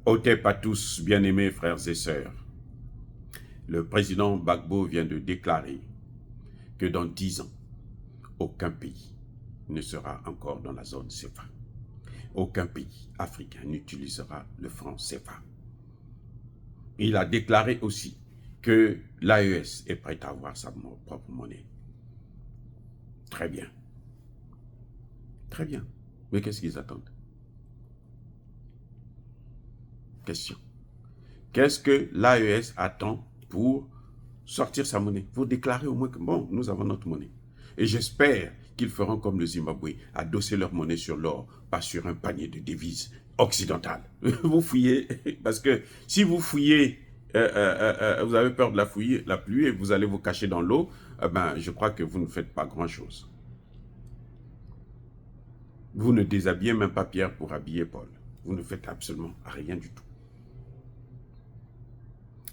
Otep à tous, bien-aimés frères et sœurs. Le président Gbagbo vient de déclarer que dans 10 ans, aucun pays ne sera encore dans la zone CFA. Aucun pays africain n'utilisera le franc CFA. Il a déclaré aussi que l'AES est prête à avoir sa propre monnaie. Très bien. Très bien. Mais qu'est-ce qu'ils attendent? Question. Qu'est-ce que l'AES attend pour sortir sa monnaie? Pour déclarer au moins que, bon, nous avons notre monnaie. Et j'espère qu'ils feront comme le Zimbabwe, adosser leur monnaie sur l'or, pas sur un panier de devises occidentales. Vous fouillez, parce que si vous fouillez, vous avez peur de la pluie et vous allez vous cacher dans l'eau, ben, je crois que vous ne faites pas grand-chose. Vous ne déshabillez même pas Pierre pour habiller Paul. Vous ne faites absolument rien du tout.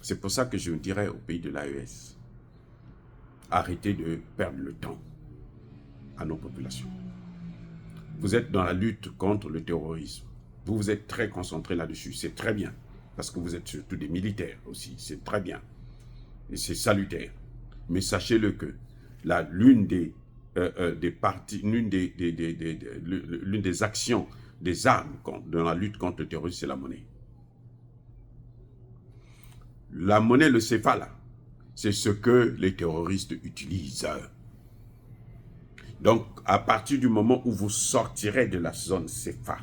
C'est pour ça que je dirais au pays de l'AES, arrêtez de perdre le temps à nos populations. Vous êtes dans la lutte contre le terrorisme. Vous êtes très concentrés là-dessus. C'est très bien. Parce que vous êtes surtout des militaires aussi. C'est très bien. Et c'est salutaire. Mais sachez-le que l'une des parties, l'une des actions, des armes dans la lutte contre le terrorisme, c'est la monnaie. La monnaie, le CFA, là, c'est ce que les terroristes utilisent. Donc, à partir du moment où vous sortirez de la zone CFA,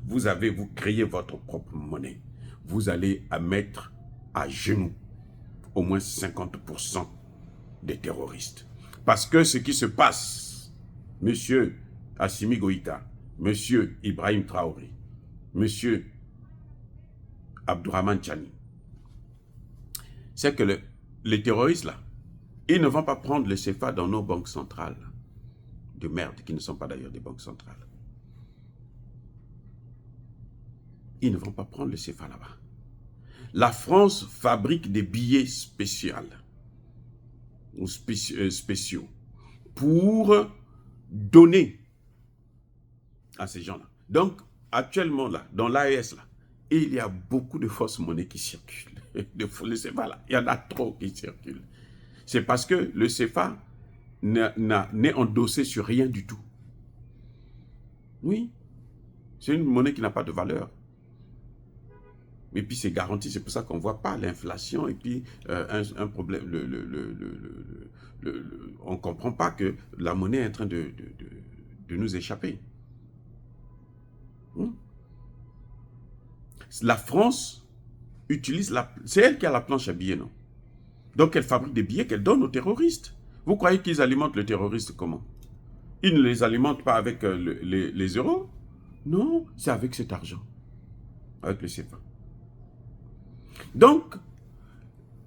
vous créez votre propre monnaie. Vous allez mettre à genoux au moins 50% des terroristes. Parce que ce qui se passe, monsieur Assimi Goïta, monsieur Ibrahim Traoré, monsieur Abdourahmane Tchani, c'est que les terroristes, là, ils ne vont pas prendre le CFA dans nos banques centrales. De merde, qui ne sont pas d'ailleurs des banques centrales. Ils ne vont pas prendre le CFA là-bas. La France fabrique des billets spéciaux pour donner à ces gens-là. Donc, actuellement, là, dans l'AES, là, il y a beaucoup de fausses monnaies qui circulent. Le CFA, là, il y en a trop qui circulent. C'est parce que le CFA n'est endossé sur rien du tout. Oui, c'est une monnaie qui n'a pas de valeur. Et puis c'est garanti, c'est pour ça qu'on ne voit pas l'inflation et puis un problème, on ne comprend pas que la monnaie est en train de nous échapper. La France utilise, c'est elle qui a la planche à billets, non? Donc elle fabrique des billets qu'elle donne aux terroristes. Vous croyez qu'ils alimentent les terroristes comment? Ils ne les alimentent pas avec les euros? Non, c'est avec cet argent, avec le CFA. Donc,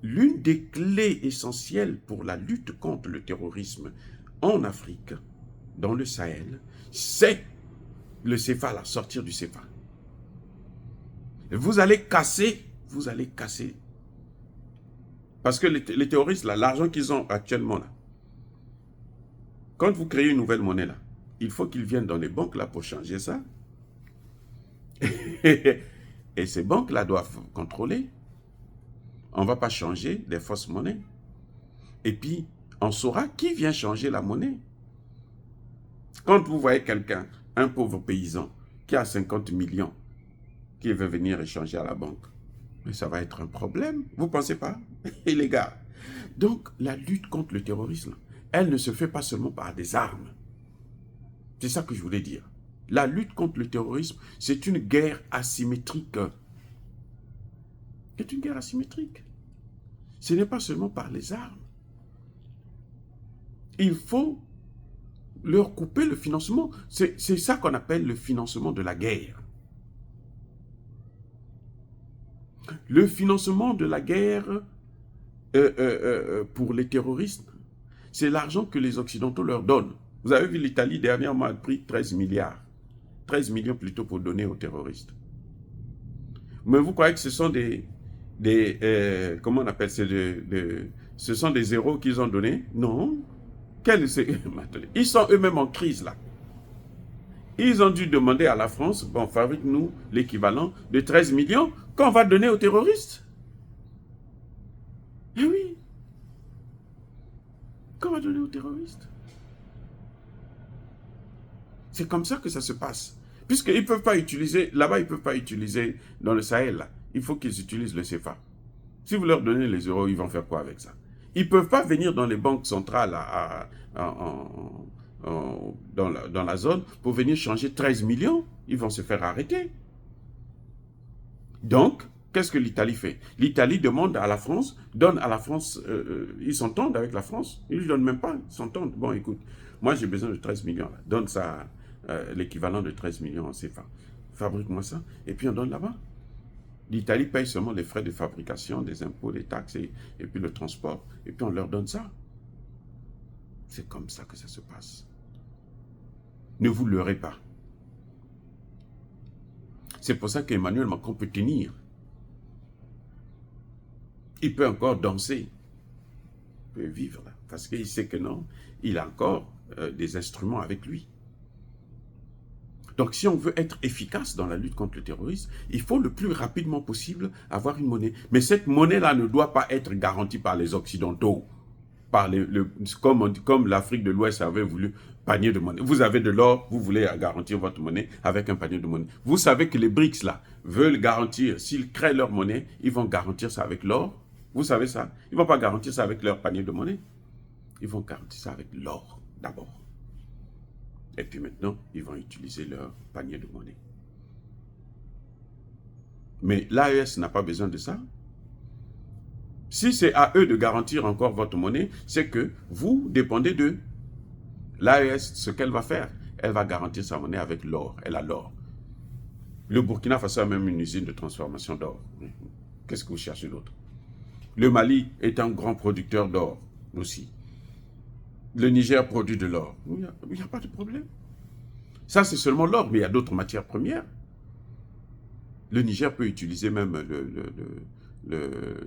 l'une des clés essentielles pour la lutte contre le terrorisme en Afrique, dans le Sahel, c'est le CFA, la sortir du CFA. Vous allez casser. Parce que les terroristes, là, l'argent qu'ils ont actuellement, là, quand vous créez une nouvelle monnaie, là, il faut qu'ils viennent dans les banques, là, pour changer ça. Et ces banques-là doivent contrôler. On ne va pas changer des fausses monnaies. Et puis, on saura qui vient changer la monnaie. Quand vous voyez quelqu'un, un pauvre paysan, qui a 50 millions, qui veut venir échanger à la banque, mais ça va être un problème. Vous ne pensez pas? Et les gars, donc la lutte contre le terrorisme, elle ne se fait pas seulement par des armes. C'est ça que je voulais dire. La lutte contre le terrorisme, c'est une guerre asymétrique. C'est une guerre asymétrique. Ce n'est pas seulement par les armes. Il faut leur couper le financement. C'est ça qu'on appelle le financement de la guerre. Le financement de la guerre pour les terroristes, c'est l'argent que les Occidentaux leur donnent. Vous avez vu, l'Italie dernièrement a pris 13 milliards. 13 millions plutôt pour donner aux terroristes. Mais vous croyez que ce sont comment on appelle ça, ce sont des zéros qu'ils ont donnés? Non. Ils sont eux-mêmes en crise là. Ils ont dû demander à la France, bon, fabrique-nous l'équivalent de 13 millions qu'on va donner aux terroristes. Eh oui. Qu'on va donner aux terroristes. C'est comme ça que ça se passe. Puisqu'ils ne peuvent pas utiliser, là-bas, ils ne peuvent pas utiliser dans le Sahel, là. Il faut qu'ils utilisent le CFA. Si vous leur donnez les euros, ils vont faire quoi avec ça? Ils ne peuvent pas venir dans les banques centrales dans la zone pour venir changer 13 millions. Ils vont se faire arrêter. Donc, qu'est-ce que l'Italie fait? L'Italie demande à la France, donne à la France, ils s'entendent avec la France, ils ne lui donnent même pas, ils s'entendent. Bon, écoute, moi j'ai besoin de 13 millions, là. Donne ça, l'équivalent de 13 millions en CFA. Fabrique-moi ça, et puis on donne là-bas. L'Italie paye seulement les frais de fabrication, des impôts, des taxes, et puis le transport, et puis on leur donne ça. C'est comme ça que ça se passe. Ne vous leurrez pas. C'est pour ça qu'Emmanuel Macron peut tenir. Il peut encore danser. Il peut vivre là. Parce qu'il sait que non, il a encore des instruments avec lui. Donc si on veut être efficace dans la lutte contre le terrorisme, il faut le plus rapidement possible avoir une monnaie. Mais cette monnaie-là ne doit pas être garantie par les Occidentaux. Par comme l'Afrique de l'Ouest avait voulu panier de monnaie. Vous avez de l'or, vous voulez garantir votre monnaie avec un panier de monnaie. Vous savez que les BRICS là veulent garantir, s'ils créent leur monnaie, ils vont garantir ça avec l'or. Vous savez ça? Ils ne vont pas garantir ça avec leur panier de monnaie. Ils vont garantir ça avec l'or d'abord. Et puis maintenant, ils vont utiliser leur panier de monnaie. Mais l'AES n'a pas besoin de ça. Si c'est à eux de garantir encore votre monnaie, c'est que vous dépendez d'eux. L'AES, ce qu'elle va faire, elle va garantir sa monnaie avec l'or. Elle a l'or. Le Burkina Faso a même une usine de transformation d'or. Qu'est-ce que vous cherchez d'autre? Le Mali est un grand producteur d'or aussi. Le Niger produit de l'or. Il n'y a pas de problème. Ça, c'est seulement l'or, mais il y a d'autres matières premières. Le Niger peut utiliser même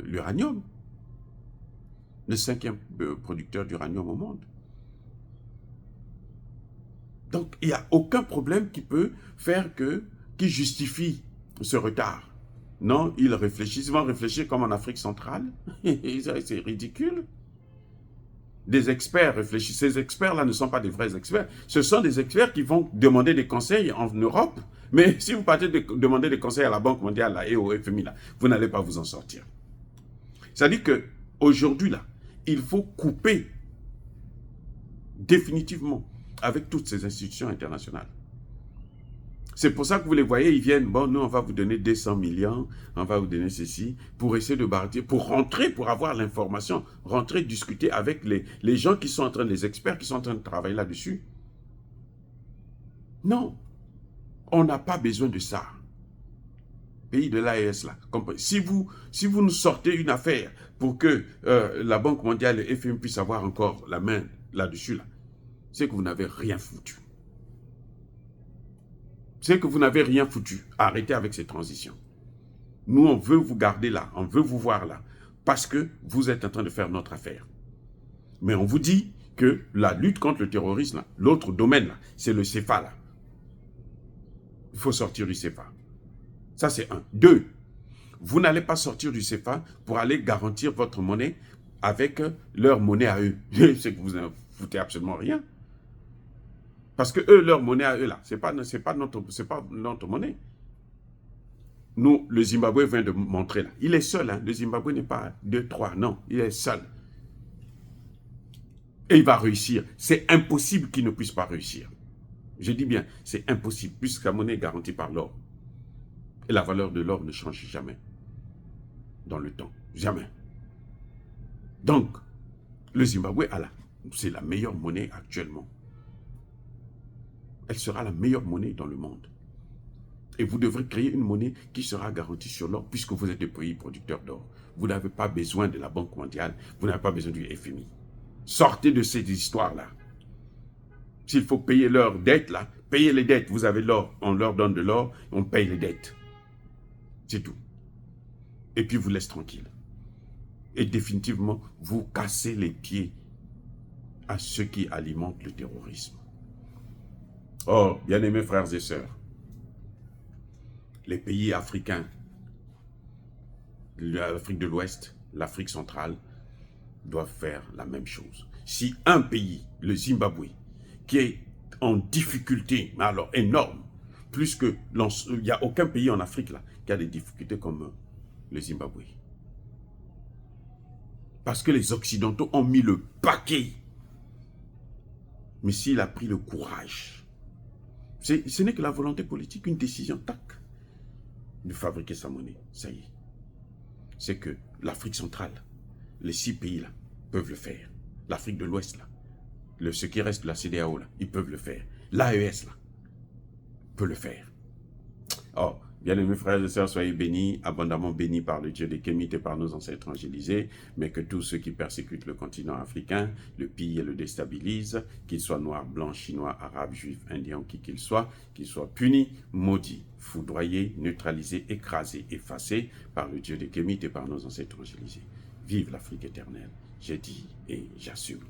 l'uranium. Le 5e producteur d'uranium au monde. Donc, il n'y a aucun problème qui peut faire qui justifie ce retard. Non, ils réfléchissent, ils vont réfléchir comme en Afrique centrale. C'est ridicule. Des experts réfléchissent. Ces experts-là ne sont pas des vrais experts. Ce sont des experts qui vont demander des conseils en Europe. Mais si vous partez demander des conseils à la Banque mondiale là, et au FMI, là, vous n'allez pas vous en sortir. C'est-à-dire qu'aujourd'hui, là, il faut couper définitivement avec toutes ces institutions internationales. C'est pour ça que vous les voyez, ils viennent, bon, nous, on va vous donner 200 millions, on va vous donner ceci, pour essayer de bâtir, pour rentrer, pour avoir l'information, rentrer, discuter avec les gens qui sont en train, les experts qui sont en train de travailler là-dessus. Non, on n'a pas besoin de ça. Pays de l'AES, là. Si vous nous sortez une affaire pour que la Banque mondiale et FMI puissent avoir encore la main là-dessus, là, c'est que vous n'avez rien foutu. C'est que vous n'avez rien foutu. Arrêtez avec ces transitions. Nous, on veut vous garder là, on veut vous voir là, parce que vous êtes en train de faire notre affaire. Mais on vous dit que la lutte contre le terrorisme, l'autre domaine, c'est le CFA. Là. Il faut sortir du CFA. Ça, c'est un. 2, vous n'allez pas sortir du CFA pour aller garantir votre monnaie avec leur monnaie à eux. C'est que vous ne foutez absolument rien. Parce que eux, leur monnaie à eux, là, c'est pas notre monnaie. Nous, le Zimbabwe vient de montrer, là. Il est seul, hein. Le Zimbabwe n'est pas 2, 3, non. Il est seul. Et il va réussir. C'est impossible qu'il ne puisse pas réussir. Je dis bien, c'est impossible, puisque la monnaie est garantie par l'or. Et la valeur de l'or ne change jamais. Dans le temps. Jamais. Donc, le Zimbabwe, c'est la meilleure monnaie actuellement. Elle sera la meilleure monnaie dans le monde. Et vous devrez créer une monnaie qui sera garantie sur l'or, puisque vous êtes des pays producteurs d'or. Vous n'avez pas besoin de la Banque mondiale, vous n'avez pas besoin du FMI. Sortez de ces histoires-là. S'il faut payer leurs dettes, là, payez les dettes. Vous avez l'or, on leur donne de l'or, on paye les dettes. C'est tout. Et puis vous laisse tranquille. Et définitivement, vous cassez les pieds à ceux qui alimentent le terrorisme. Oh, bien-aimés frères et sœurs, les pays africains, l'Afrique de l'Ouest, l'Afrique centrale, doivent faire la même chose. Si un pays, le Zimbabwe, qui est en difficulté, mais alors énorme, plus que il n'y a aucun pays en Afrique là qui a des difficultés comme le Zimbabwe. Parce que les Occidentaux ont mis le paquet. Mais s'il a pris le courage, ce n'est que la volonté politique, une décision, tac, de fabriquer sa monnaie. Ça y est. C'est que l'Afrique centrale, les 6 pays là, peuvent le faire. L'Afrique de l'Ouest là, ce qui reste de la CEDEAO là, ils peuvent le faire. L'AES là, peut le faire. Oh, bien-aimés frères et sœurs, soyez bénis, abondamment bénis par le Dieu des Kémites et par nos ancêtres angélisés, mais que tous ceux qui persécutent le continent africain, le pillent et le déstabilisent, qu'ils soient noirs, blancs, chinois, arabes, juifs, indiens, qui qu'ils soient punis, maudits, foudroyés, neutralisés, écrasés, effacés par le Dieu des Kémites et par nos ancêtres angélisés. Vive l'Afrique éternelle, j'ai dit et j'assume.